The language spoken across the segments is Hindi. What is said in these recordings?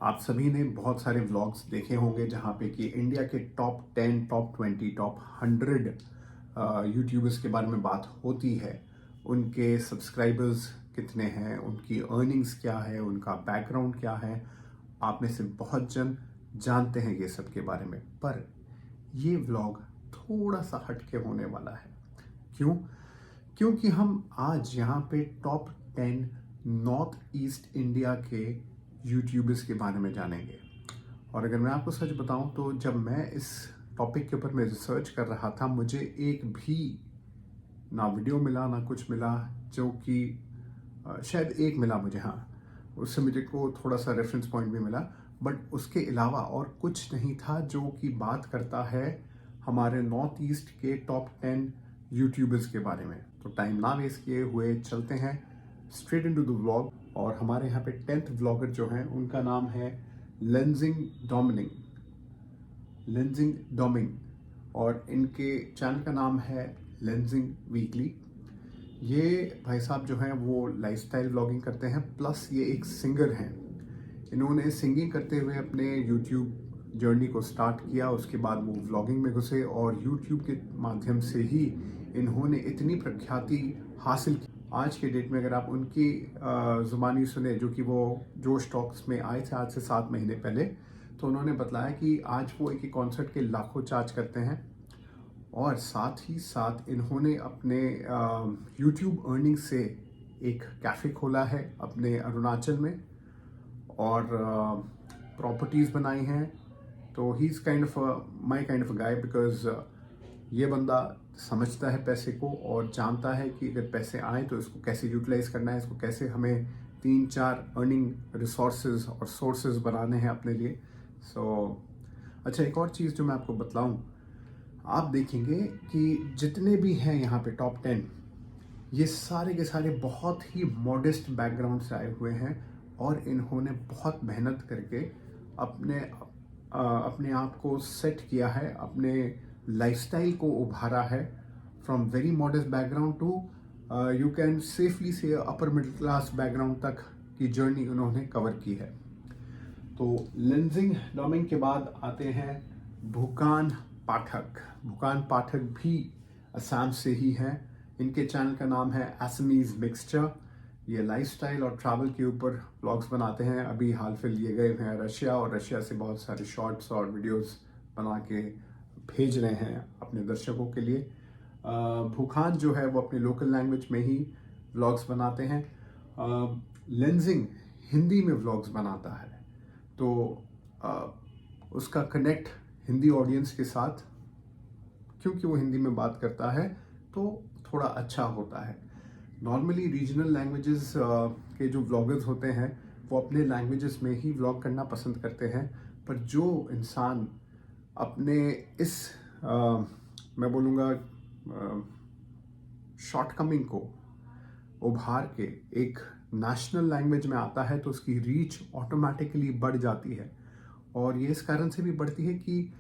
आप सभी ने बहुत सारे व्लॉग्स देखे होंगे जहाँ पे कि इंडिया के टॉप 10, टॉप 20, टॉप 100 यूट्यूबर्स के बारे में बात होती है। उनके सब्सक्राइबर्स कितने हैं, उनकी अर्निंग्स क्या है, उनका बैकग्राउंड क्या है। आप में से बहुत जन जानते हैं ये सब के बारे में, पर ये व्लॉग थोड़ा सा हटके होने वाला है। क्यों? क्योंकि हम आज यहाँ पे टॉप 10 नॉर्थ ईस्ट इंडिया के यूट्यूबर्स के बारे में जानेंगे। और अगर मैं आपको सच बताऊं तो जब मैं इस टॉपिक के ऊपर मैं रिसर्च कर रहा था, मुझे एक भी ना वीडियो मिला ना कुछ मिला, जो कि शायद एक मिला मुझे, हाँ, उससे मुझे को थोड़ा सा रेफरेंस पॉइंट भी मिला, बट उसके अलावा और कुछ नहीं था जो कि बात करता है हमारे नॉर्थ ईस्ट के टॉप 10 यूट्यूबर्स के बारे में। तो टाइम ना वेस्ट किए हुए चलते हैं स्ट्रेट इनटू द व्लॉग। और हमारे यहाँ पे 10th व्लॉगर जो हैं उनका नाम है लेंजिंग डोमिंग, और इनके चैनल का नाम है लेंजिंग वीकली। ये भाई साहब जो हैं वो लाइफस्टाइल व्लॉगिंग करते हैं, प्लस ये एक सिंगर हैं। इन्होंने सिंगिंग करते हुए अपने यूट्यूब जर्नी को स्टार्ट किया, उसके बाद वो व्लॉगिंग में घुसे और यूट्यूब के माध्यम से ही इन्होंने इतनी प्रख्याति हासिल की। आज के डेट में अगर आप उनकी ज़ुबानी सुने, जो कि वो जोश टॉक्स में आए थे आज से 7 महीने पहले, तो उन्होंने बताया कि आज वो एक कॉन्सर्ट के लाखों चार्ज करते हैं। और साथ ही साथ इन्होंने अपने यूट्यूब अर्निंग से एक कैफ़े खोला है अपने अरुणाचल में, और प्रॉपर्टीज़ बनाई हैं। तो he is kind of my kind of guy, because ये बंदा समझता है पैसे को और जानता है कि अगर पैसे आए तो इसको कैसे यूटिलाइज करना है, इसको कैसे हमें 3-4 अर्निंग रिसोर्सेज और सोर्सेज बनाने हैं अपने लिए। अच्छा, एक और चीज़ जो मैं आपको बतलाऊं, आप देखेंगे कि जितने भी हैं यहाँ पे टॉप 10, ये सारे के सारे बहुत ही मॉडेस्ट बैकग्राउंड से आए हुए हैं, और इन्होंने बहुत मेहनत करके अपने आप को सेट किया है, अपने लाइफस्टाइल को उभारा है। From very modest background to you can safely say upper middle class background तक की जर्नी उन्होंने कवर की है। तो लेंजिंग डोमिंग के बाद आते हैं भूकान पाठक भी असम से ही हैं। इनके चैनल का नाम है असमीज मिक्सचर। ये लाइफस्टाइल और ट्रैवल के ऊपर व्लॉग्स बनाते हैं। अभी हाल फिलहाल ये गए हैं रशिया, और रशिया से बहुत सारे शॉर्ट्स और वीडियोस बना के भेज रहे हैं अपने दर्शकों के लिए। भूखान जो है वो अपने लोकल लैंग्वेज में ही व्लॉग्स बनाते हैं। लेंजिंग हिंदी में व्लॉग्स बनाता है, तो उसका कनेक्ट हिंदी ऑडियंस के साथ, क्योंकि वो हिंदी में बात करता है, तो थोड़ा अच्छा होता है। नॉर्मली रीजनल लैंग्वेजेस के जो व्लॉगर्स होते हैं वो अपने लैंग्वेजेस में ही व्लॉग करना पसंद करते हैं, पर जो इंसान अपने इस मैं बोलूँगा शॉर्टकमिंग को उभार के एक नेशनल लैंग्वेज में आता है, तो उसकी रीच ऑटोमेटिकली बढ़ जाती है। और ये इस कारण से भी बढ़ती है कि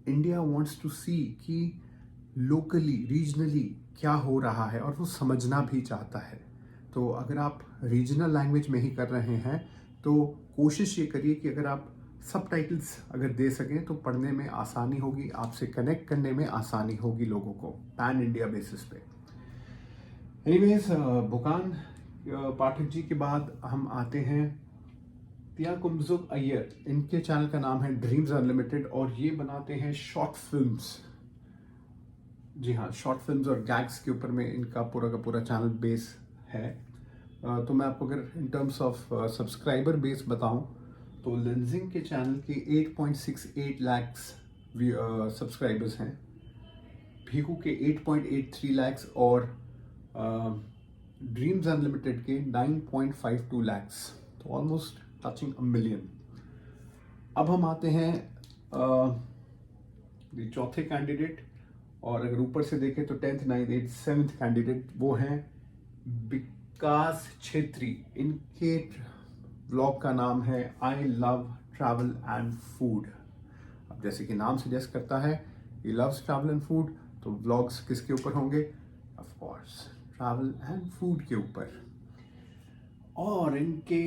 इंडिया वांट्स टू सी कि लोकली, रीजनली क्या हो रहा है, और वो समझना भी चाहता है। तो अगर आप रीजनल लैंग्वेज में ही कर रहे हैं तो कोशिश ये करिए कि अगर आप सबटाइटल्स अगर दे सकें तो पढ़ने में आसानी होगी, आपसे कनेक्ट करने में आसानी होगी लोगों को पैन इंडिया बेसिस पे। एनीवेज, भूकान पाठक जी के बाद हम आते हैं तियाकुमजुक अय्यर। इनके चैनल का नाम है ड्रीम्स अनलिमिटेड, और ये बनाते हैं शॉर्ट फिल्म्स। जी हाँ, शॉर्ट फिल्म्स और गैग्स के ऊपर में इनका पूरा का पूरा चैनल बेस है। तो मैं आपको अगर in terms of subscriber base बताऊं तो लेंजिंग के चैनल के 8.68 लाख्स सब्सक्राइबर्स हैं, भीकू के 8.83 लाख्स, और ड्रीम्स अनलिमिटेड के 9.52 लाख्स, तो ऑलमोस्ट टचिंग अ मिलियन। अब हम आते हैं चौथे कैंडिडेट, और अगर ऊपर से देखें तो 10th, 9th, 8th, 7th candidate वो हैं विकास छेत्री। इनके व्लॉग का नाम है I love travel and food. अब जैसे कि नाम सजेस्ट करता है, he loves travel and food, तो व्लॉग्स किसके ऊपर होंगे? Of course travel and food के ऊपर। और इनके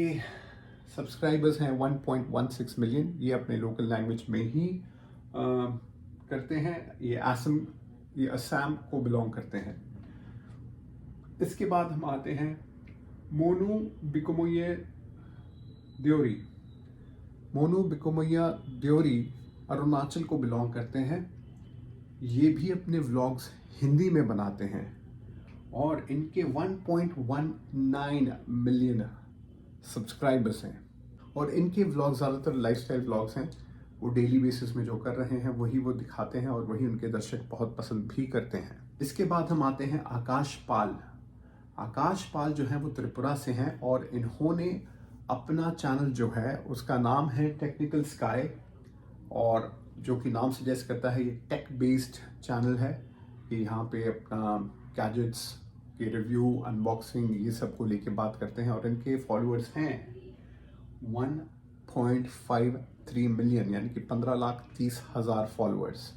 सब्सक्राइबर्स हैं 1.16 मिलियन। ये अपने लोकल लैंग्वेज में ही करते हैं। ये असम को बिलोंग करते हैं। इसके बाद हम आते हैं मोनू बिकुमोये देओरी। मोनू बिकुमोया देओरी अरुणाचल को बिलोंग करते हैं। ये भी अपने व्लॉग्स हिंदी में बनाते हैं और इनके 1.19 मिलियन सब्सक्राइबर्स हैं। और इनके व्लॉग्स ज़्यादातर लाइफस्टाइल व्लॉग्स हैं। वो डेली बेसिस में जो कर रहे हैं वही वो दिखाते हैं और वही उनके दर्शक बहुत पसंद भी करते हैं। इसके बाद हम आते हैं आकाश पाल। आकाश पाल जो है वो त्रिपुरा से हैं और इन्होंने अपना चैनल जो है उसका नाम है टेक्निकल स्काई, और जो कि नाम सजेस्ट करता है ये टेक बेस्ड चैनल है। कि यहाँ पे अपना गैजेट्स के रिव्यू, अनबॉक्सिंग, ये सब को लेके बात करते हैं। और इनके फॉलोअर्स हैं 1.53 मिलियन, यानी कि 15,30,000 followers.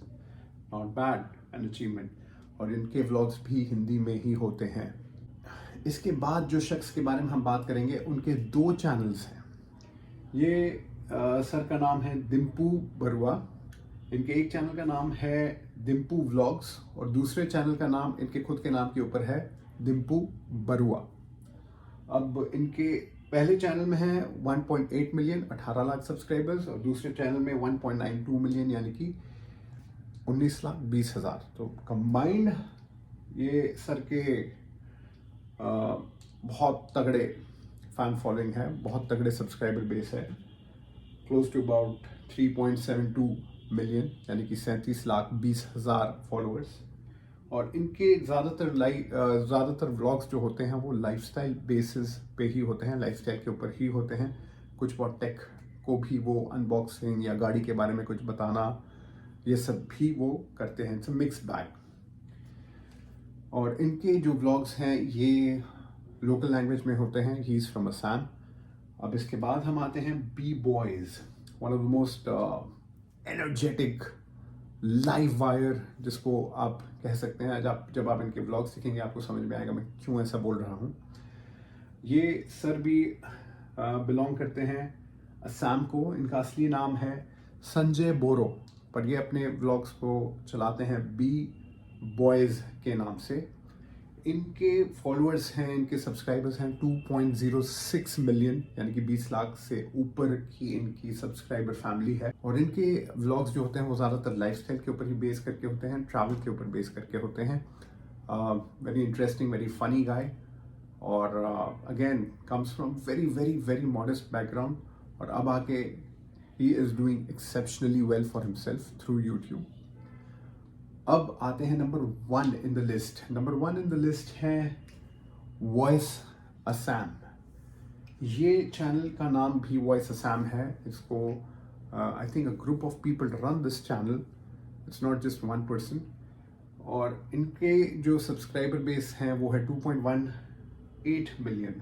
Not bad an achievement. और इनके व्लॉग्स भी हिंदी में ही होते हैं। इसके बाद जो शख्स के बारे में हम बात करेंगे, उनके 2 चैनल्स हैं। ये सर का नाम है दिम्पू बरुआ। इनके एक चैनल का नाम है दिम्पू व्लॉग्स और दूसरे चैनल का नाम इनके खुद के नाम के ऊपर है दिम्पू बरुआ। अब इनके पहले चैनल में है 1.8 मिलियन, 18 लाख सब्सक्राइबर्स, और दूसरे चैनल में 1.92 मिलियन, यानी कि 19,20,000। तो कंबाइंड ये सर के बहुत तगड़े फैन फॉलोइंग है, बहुत तगड़े सब्सक्राइबर बेस है। क्लोज टू अबाउट 3.72 मिलियन, यानी कि 37,20,000 फॉलोअर्स। और इनके ज़्यादातर व्लॉग्स जो होते हैं वो लाइफस्टाइल बेसिस पे ही होते हैं, लाइफस्टाइल के ऊपर ही होते हैं। कुछ बहुत टेक को भी वो अनबॉक्सिंग या गाड़ी के बारे में कुछ बताना, ये सब भी वो करते हैं। It's a mix bag. और इनके जो व्लॉग्स हैं ये लोकल लैंग्वेज में होते हैं। He is from Assam. अब इसके बाद हम आते हैं B boys, one of the most energetic live wire, जिसको आप कह सकते हैं। जब आप इनके व्लॉग्स देखेंगे आपको समझ में आएगा मैं क्यों ऐसा बोल रहा हूँ। ये सर भी बिलोंग करते हैं असम को। इनका असली नाम है संजय बोरो, पर ये अपने व्लॉग्स को चलाते हैं बी बॉयज़ के नाम से। इनके फॉलोअर्स हैं, इनके सब्सक्राइबर्स हैं 2.06 मिलियन, यानी कि 20 लाख से ऊपर की इनकी सब्सक्राइबर फैमिली है। और इनके व्लॉग्स जो होते हैं वो ज़्यादातर लाइफस्टाइल के ऊपर ही बेस करके होते हैं, ट्रैवल के ऊपर बेस करके होते हैं। Very interesting, very funny guy, और again comes from very very very modest background. और अब आके he is doing exceptionally well for himself through YouTube. अब आते हैं number 1 in the list. Number 1 in the list है वॉइस असम। ये चैनल का नाम भी वॉइस असम है। इसको I think a group of people run this channel, it's not just one person. और इनके जो सब्सक्राइबर बेस हैं वो है 2.18 मिलियन।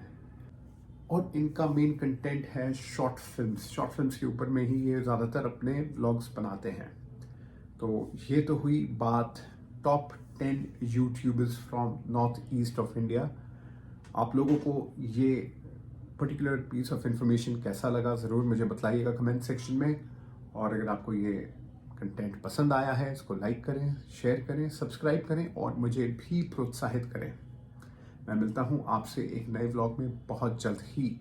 और इनका मेन कंटेंट है शॉर्ट फिल्म्स। शॉर्ट फिल्म्स के ऊपर में ही ये ज़्यादातर अपने व्लॉग्स बनाते हैं। तो ये तो हुई बात top 10 YouTubers from north east of India. आप लोगों को ये पर्टिकुलर पीस ऑफ इंफॉर्मेशन कैसा लगा ज़रूर मुझे बताइएगा कमेंट सेक्शन में। और अगर आपको ये कंटेंट पसंद आया है इसको लाइक करें, शेयर करें, सब्सक्राइब करें और मुझे भी प्रोत्साहित करें। मैं मिलता हूँ आपसे एक नए व्लॉग में बहुत जल्द ही।